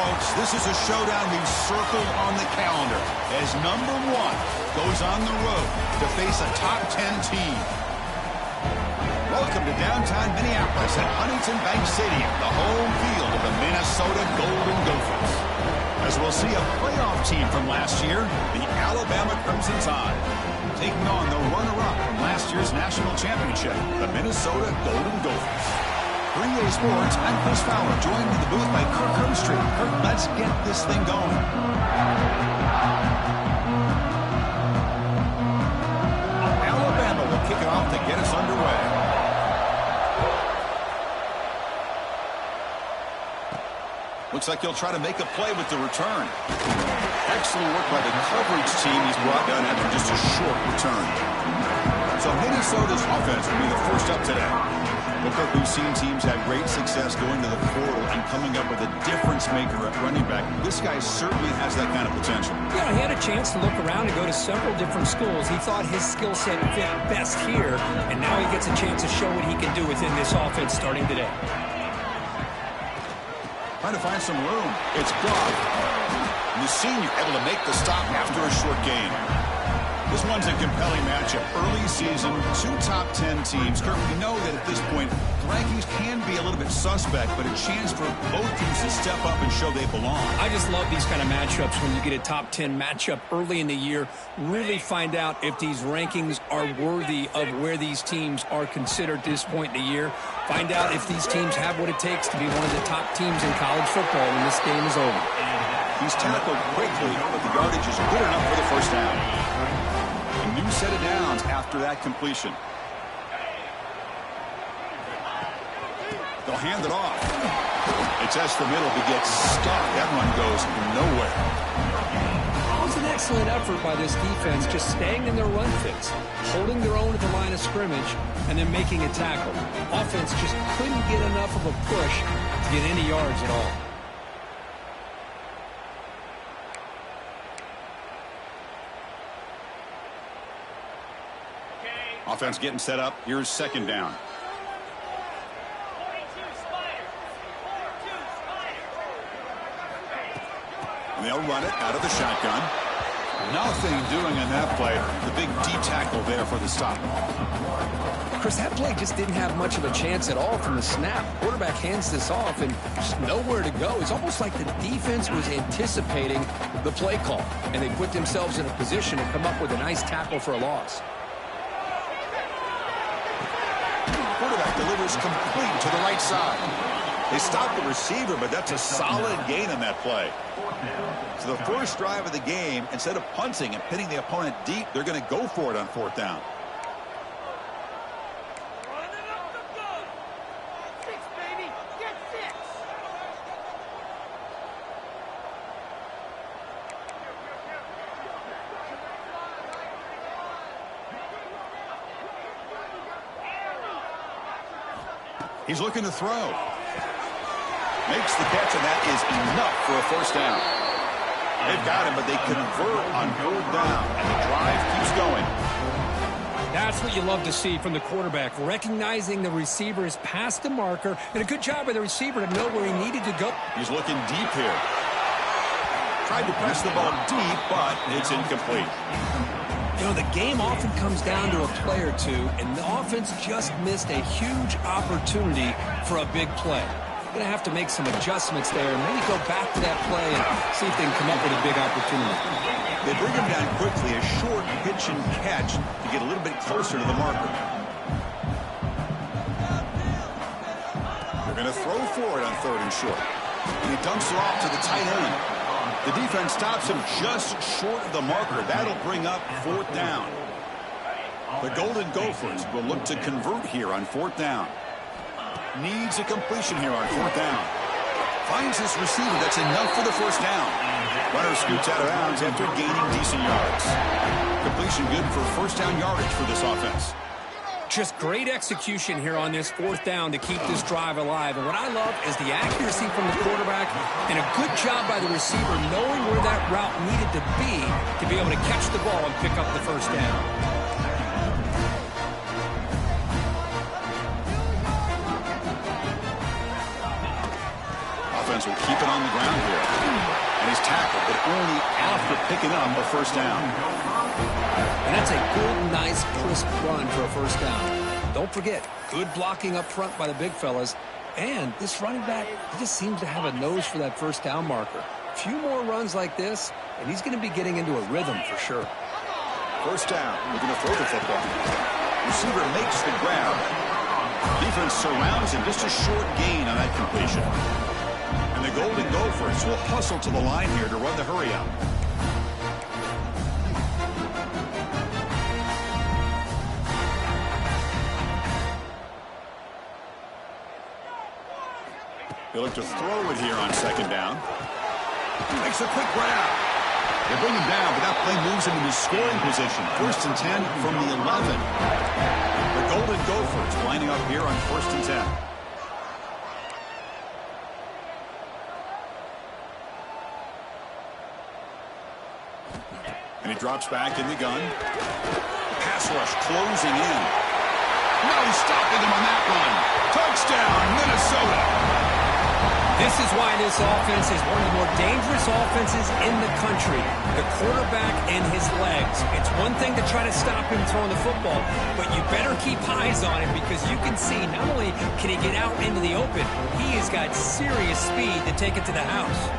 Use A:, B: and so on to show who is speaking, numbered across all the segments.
A: folks, this is a showdown we've circled on the calendar as number 1 goes on the road to face a top 10 team. Welcome to downtown Minneapolis at Huntington Bank Stadium, the home field of the Minnesota Golden Gophers. As we'll see a playoff team from last year, the Alabama Crimson Tide, taking on the runner-up from last year's national championship, the Minnesota Golden Gophers. 3A Sports, I'm Chris Fowler, joined in the booth by Kirk Herbstreit. Kirk, let's get this thing going. Alabama will kick it off to get us underway. Looks like he'll try to make a play with the return. Excellent work by the coverage team he's brought down after just a short return. So Minnesota's offense will be the first up today. Booker, we've seen teams have great success going to the portal and coming up with a difference maker at running back. This guy certainly has that kind of potential.
B: Yeah, he had a chance to look around and go to several different schools. He thought his skill set fit best here, and now he gets a chance to show what he can do within this offense starting today.
A: Trying to find some room. It's Goff. And the senior able to make the stop after a short gain. This one's a compelling matchup. Early season, 2 top 10 teams. Kirk, we know that at this point, the rankings can be a little bit suspect, but a chance for both teams to step up and show they belong.
B: I just love these kind of matchups when you get a top 10 matchup early in the year. Really find out if these rankings are worthy of where these teams are considered at this point in the year. Find out if these teams have what it takes to be one of the top teams in college football when this game is over.
A: He's tackled quickly, but the yardage is good enough for the first down. A new set of downs after that completion. They'll hand it off. It's S the middle to get stuck. That run goes nowhere.
B: It was an excellent effort by this defense, just staying in their run fits, holding their own at the line of scrimmage, and then making a tackle. Offense just couldn't get enough of a push to get any yards at all.
A: Offense getting set up. Here's second down. And they'll run it out of the shotgun. Nothing doing on that play. The big D tackle there for the stop.
B: Chris, that play just didn't have much of a chance at all from the snap. Quarterback hands this off and just nowhere to go. It's almost like the defense was anticipating the play call, and they put themselves in a position to come up with a nice tackle for a loss.
A: Quarterback delivers complete to the right side. They stop the receiver, but that's a solid gain on that play. So the first drive of the game, instead of punting and pitting the opponent deep, they're going to go for it on fourth down. He's looking to throw. Makes the catch, and that is enough for a first down. They've got him, but they convert on third down, and the drive keeps going.
B: That's what you love to see from the quarterback, recognizing the receiver is past the marker, and a good job by the receiver to know where he needed to go.
A: He's looking deep here. Tried to press the ball deep, but it's incomplete.
B: You know, the game often comes down to a play or two, and the offense just missed a huge opportunity for a big play. They're going to have to make some adjustments there and maybe go back to that play and see if they can come up with a big opportunity.
A: They bring him down quickly, a short pitch and catch to get a little bit closer to the marker. They're going to throw for it on third and short. And he dumps it off to the tight end. The defense stops him just short of the marker. That'll bring up fourth down. The Golden Gophers will look to convert here on fourth down. Needs a completion here on fourth down. Finds his receiver. That's enough for the first down. Runner scoots out of bounds after gaining decent yards. Completion good for first down yardage for this offense.
B: Just great execution here on this fourth down to keep this drive alive. And what I love is the accuracy from the quarterback and a good job by the receiver knowing where that route needed to be able to catch the ball and pick up the first down.
A: offense will keep it on the ground here. And he's tackled, but only after picking up a first down.
B: And that's a good, nice, crisp run for a first down. Don't forget, good blocking up front by the big fellas. And this running back, he just seems to have a nose for that first down marker. A few more runs like this, and he's going to be getting into a rhythm for sure.
A: First down. We're going to throw the football. Receiver makes the grab. Defense surrounds him. Just a short gain on that completion. And the Golden Gophers will hustle to the line here to run the hurry out. They look to throw it here on second down. Makes a quick grab. They bring him down, but that play moves him into scoring position. 1st and 10 from the 11. The Golden Gophers lining up here on 1st and 10. And he drops back in the gun. Pass rush closing in. No stopping him on that run. Touchdown, Minnesota.
B: This is why this offense is one of the more dangerous offenses in the country. The quarterback and his legs. It's one thing to try to stop him throwing the football, but you better keep eyes on him because you can see not only can he get out into the open, he has got serious speed to take it to the house.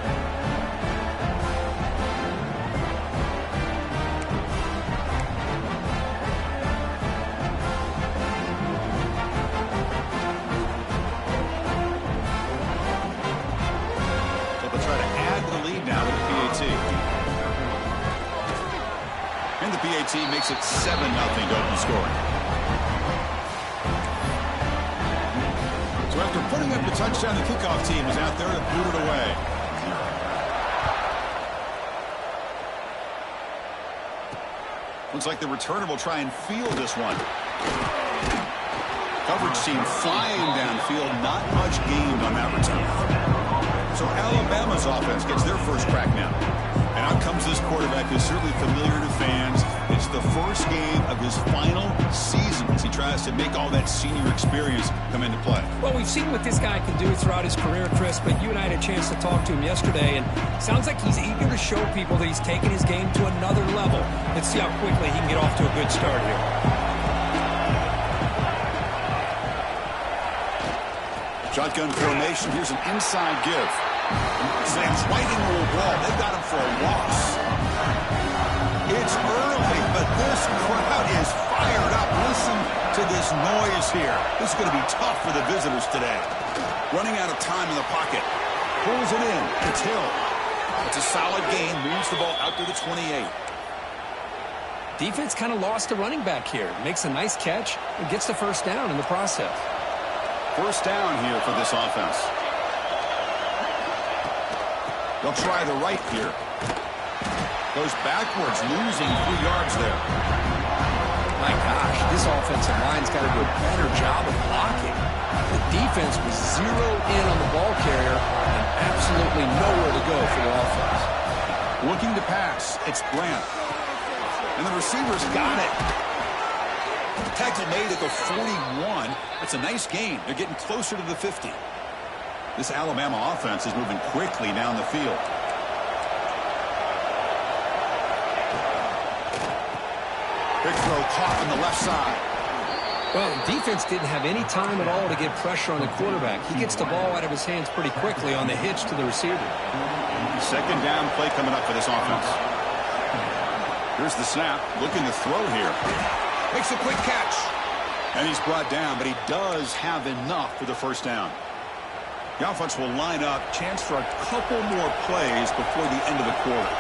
A: And the PAT makes it 7-0 to open scoring. So after putting up the touchdown, the kickoff team is out there to boot it away. Looks like the returner will try and field this one. Coverage team flying downfield, not much gained on that return. So Alabama's offense gets their first crack now. And out comes this quarterback who's certainly familiar to fans. It's the first game of his final season as he tries to make all that senior experience come into play.
B: Well, we've seen what this guy can do throughout his career, Chris, but you and I had a chance to talk to him yesterday, and it sounds like he's eager to show people that he's taken his game to another level. Let's see how quickly he can get off to a good start here.
A: Shotgun formation. Here's an inside give. Sam's right into a wall. They've got him for a loss. It's early, but this crowd is fired up. Listen to this noise here. This is going to be tough for the visitors today. Running out of time in the pocket. Pulls it in. It's Hill. It's a solid gain. Moves the ball out to the 28.
B: Defense kind of lost a running back here. Makes a nice catch and gets the first down in the process.
A: First down here for this offense. They'll try the right here. Goes backwards, losing 3 yards there.
B: My gosh, this offensive line's got to do a better job of blocking. The defense was zeroed in on the ball carrier and absolutely nowhere to go for the offense.
A: Looking to pass. It's Grant. And the receiver's got it. Tackle made at the 41. That's a nice gain. They're getting closer to the 50. This Alabama offense is moving quickly down the field. Big throw caught on the left side.
B: Well, defense didn't have any time at all to get pressure on the quarterback. He gets the ball out of his hands pretty quickly on the hitch to the receiver.
A: Second down play coming up for this offense. Here's the snap. Looking to throw here. Makes a quick catch. And he's brought down, but he does have enough for the first down. The offense will line up. Chance for a couple more plays before the end of the quarter.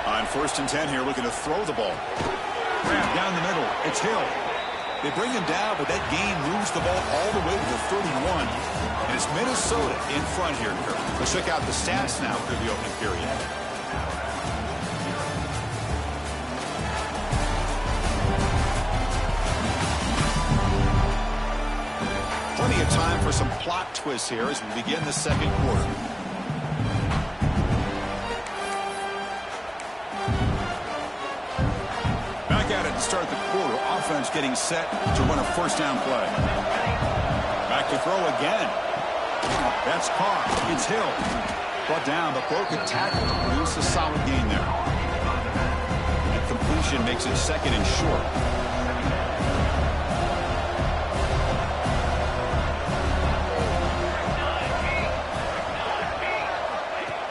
A: On 1st and 10 here, looking to throw the ball. Grab down the middle. It's Hill. They bring him down, but that gain moves the ball all the way to the 31. And it's Minnesota in front here. Let's check out the stats now for the opening period. Plenty of time for some plot twists here as we begin the second quarter. Back at it to start the quarter. Offense getting set to run a first down play. Back To throw again. That's caught. It's Hill. Brought down, but broke a tackle to produce a solid gain there. That completion makes it 2nd and short.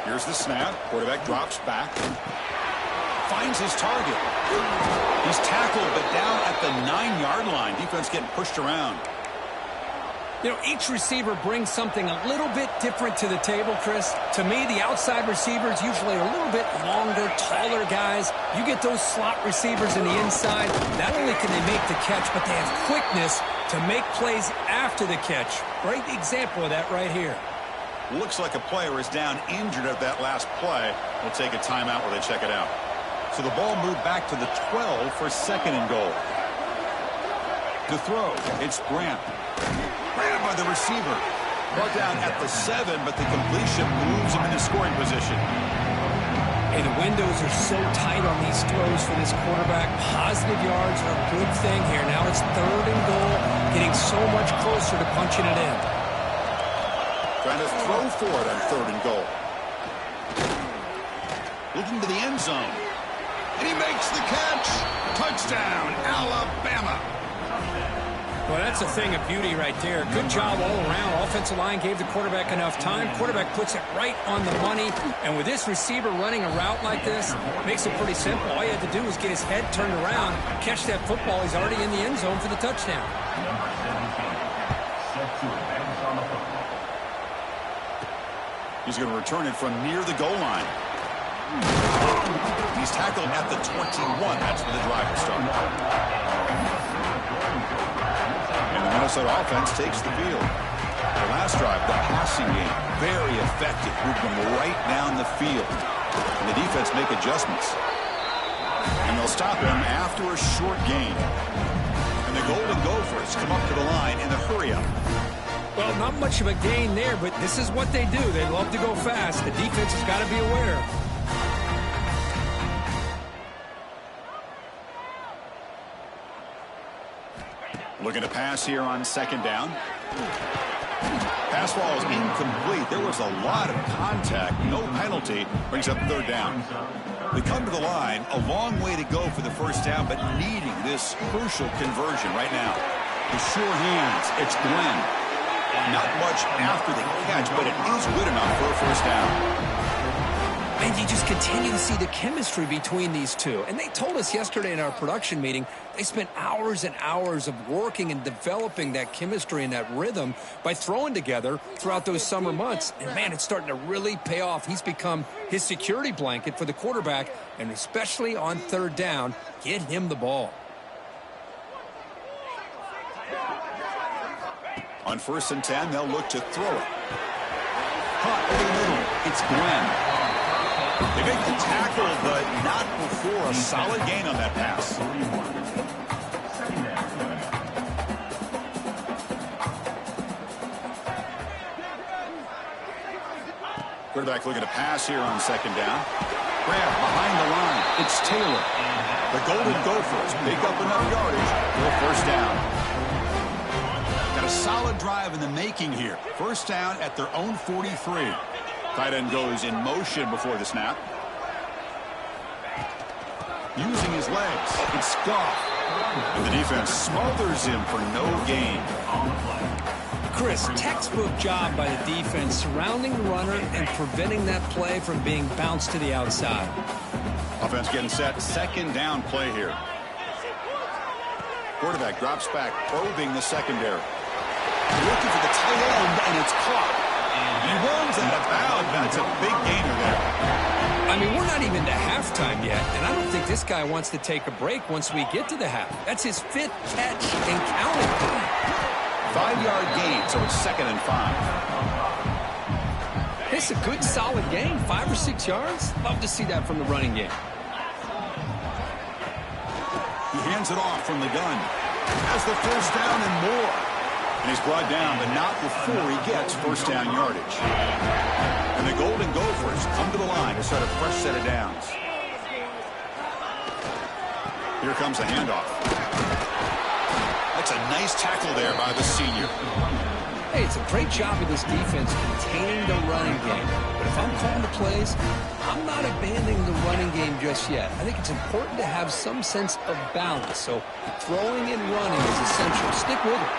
A: Here's the snap. Quarterback drops back. Finds his target. He's tackled, but down at the 9-yard line. Defense getting pushed around.
B: You know, each receiver brings something a little bit different to the table, Chris. To me, the outside receivers usually are a little bit longer, taller guys. You get those slot receivers in the inside. Not only can they make the catch, but they have quickness to make plays after the catch. Great example of that right here.
A: Looks like a player is down injured at that last play. We'll take a timeout while they check it out. So the ball moved back to the 12 for 2nd and goal. To throw, it's Grant. Grabbed by the receiver. Brought down at the 7, but the completion moves him into scoring position.
B: Hey, the windows are so tight on these throws for this quarterback. Positive yards are a good thing here. Now it's 3rd and goal, getting so much closer to punching it in.
A: Trying to throw for it on 3rd and goal. Looking to the end zone. And he makes the catch. Touchdown, Alabama.
B: Well, that's a thing of beauty right there. Good job all around. Offensive line gave the quarterback enough time. Quarterback puts it right on the money. And with this receiver running a route like this, makes it pretty simple. All you had to do was get his head turned around, catch that football. He's already in the end zone for the touchdown.
A: He's going to return it from near the goal line. He's tackled at the 21. That's where the drive will start. And the Minnesota offense takes the field. The last drive, the passing game, very effective. Moved them right down the field. And the defense make adjustments. And they'll stop him after a short gain. And the Golden Gophers come up to the line in the hurry-up.
B: Well, not much of a gain there, but this is what they do. They love to go fast. The defense has got to be aware.
A: Looking to pass here on 2nd down. Pass ball is incomplete. There was a lot of contact. No penalty. Brings up 3rd down. They come to the line. A long way to go for the 1st down, but needing this crucial conversion right now. The sure hands. It's Glenn. Not much after the catch, but it is good enough for a 1st down.
B: And you just continue to see the chemistry between these two. And they told us yesterday in our production meeting, they spent hours and hours of working and developing that chemistry and that rhythm by throwing together throughout those summer months. And, man, it's starting to really pay off. He's become his security blanket for the quarterback, and especially on 3rd down, get him the ball.
A: On 1st and 10, they'll look to throw it. Caught over the middle. It's Glenn. They make the tackle, but not before a solid gain on that pass. Quarterback looking to pass here on 2nd down. Grab behind the line. It's Taylor. The Golden Gophers pick up enough yardage for a 1st down. Got a solid drive in the making here. 1st down at their own 43. Tight end goes in motion before the snap. Using his legs. It's Goff. And the defense smothers him for no gain.
B: Chris, textbook job by the defense surrounding the runner and preventing that play from being bounced to the outside.
A: Offense getting set. 2nd down play here. Quarterback drops back, probing the secondary. Looking for the tight end, and it's caught. He runs out of bounds. That's a big gainer there.
B: I mean, we're not even to halftime yet, and I don't think this guy wants to take a break once we get to the half. That's his 5th catch and counting.
A: 5-yard gain, so it's 2nd and 5.
B: It's a good, solid gain, 5 or 6 yards. Love to see that from the running game.
A: He hands it off from the gun. Has the 1st down and more. And he's brought down, but not before he gets 1st down yardage. And the Golden Gophers come to the line to start a fresh set of downs. Here comes the handoff. That's a nice tackle there by the senior.
B: Hey, it's a great job of this defense containing the running game. But if I'm calling the plays, I'm not abandoning the running game just yet. I think it's important to have some sense of balance. So throwing and running is essential. Stick with it.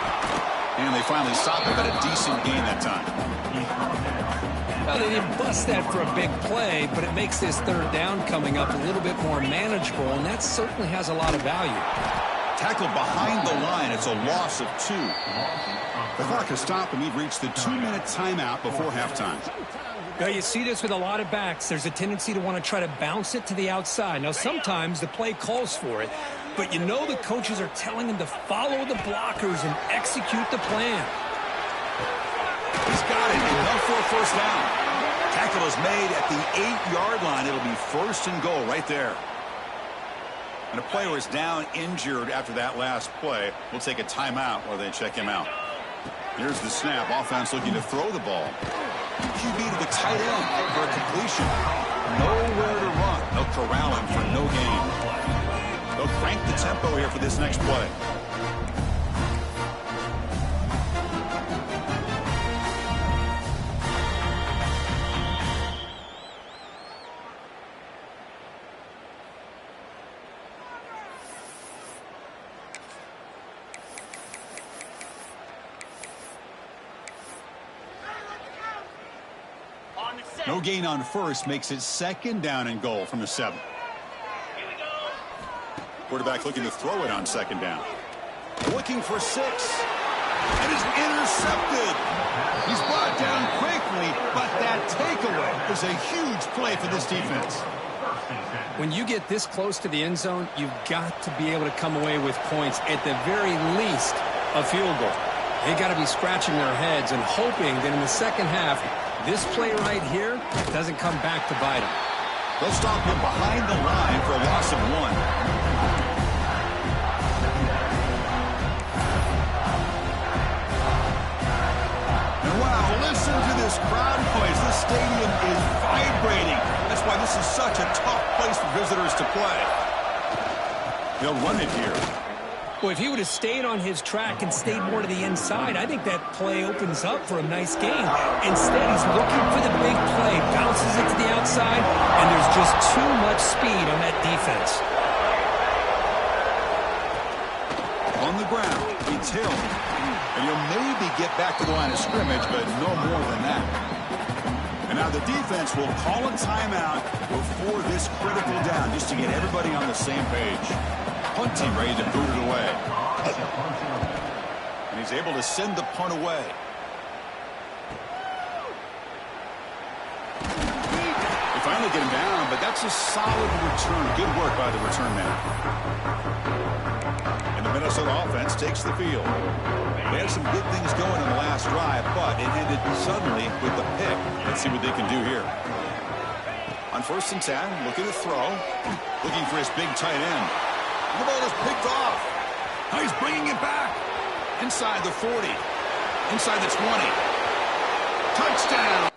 A: And they finally stopped him at a decent gain that time.
B: Well, they didn't bust that for a big play, but it makes this third down coming up a little bit more manageable, and that certainly has a lot of value.
A: Tackled behind the line. It's a loss of 2. The clock has stopped, and we've reached the 2-minute timeout before halftime.
B: Now, you see this with a lot of backs. There's a tendency to want to try to bounce it to the outside. Now, sometimes the play calls for it, but you know the coaches are telling them to follow the blockers and execute the plan.
A: He's got it. Enough for a first down. Tackle is made at the 8-yard line. It'll be first and goal right there. And a player is down injured after that last play. We'll take a timeout while they check him out. Here's the snap. Offense looking to throw the ball. QB to the tight end for a completion. Nowhere to run. They'll corral him for no gain. They'll crank the tempo here for this next play. No gain on first makes it second down and goal from the 7. Quarterback looking to throw it on second down. Looking for 6. It is intercepted. He's brought down quickly, but that takeaway is a huge play for this defense.
B: When you get this close to the end zone, you've got to be able to come away with points, at the very least a field goal. They got to be scratching their heads and hoping that in the second half, this play right here doesn't come back to bite him.
A: They'll stop him behind the line for a loss of 1. Listen to this crowd noise. This stadium is vibrating. That's why this is such a tough place for visitors to play. They'll run it here.
B: Well, if he would have stayed on his track and stayed more to the inside, I think that play opens up for a nice gain. Instead, he's looking for the big play, bounces it to the outside, and there's just too much speed on that defense.
A: On the ground, it's Hill. And you'll maybe get back to the line of scrimmage, but no more than that. And now the defense will call a timeout before this critical down, just to get everybody on the same page. Punt team ready to boot it away. And he's able to send the punt away. They finally get him down, but that's a solid return. Good work by the return man. And the Minnesota offense takes the field. They had some good things going in the last drive, but it ended suddenly with the pick. Let's see what they can do here. On 1st and 10, looking to throw. Looking for his big tight end. And the ball is picked off. Now he's bringing it back. Inside the 40. Inside the 20. Touchdown.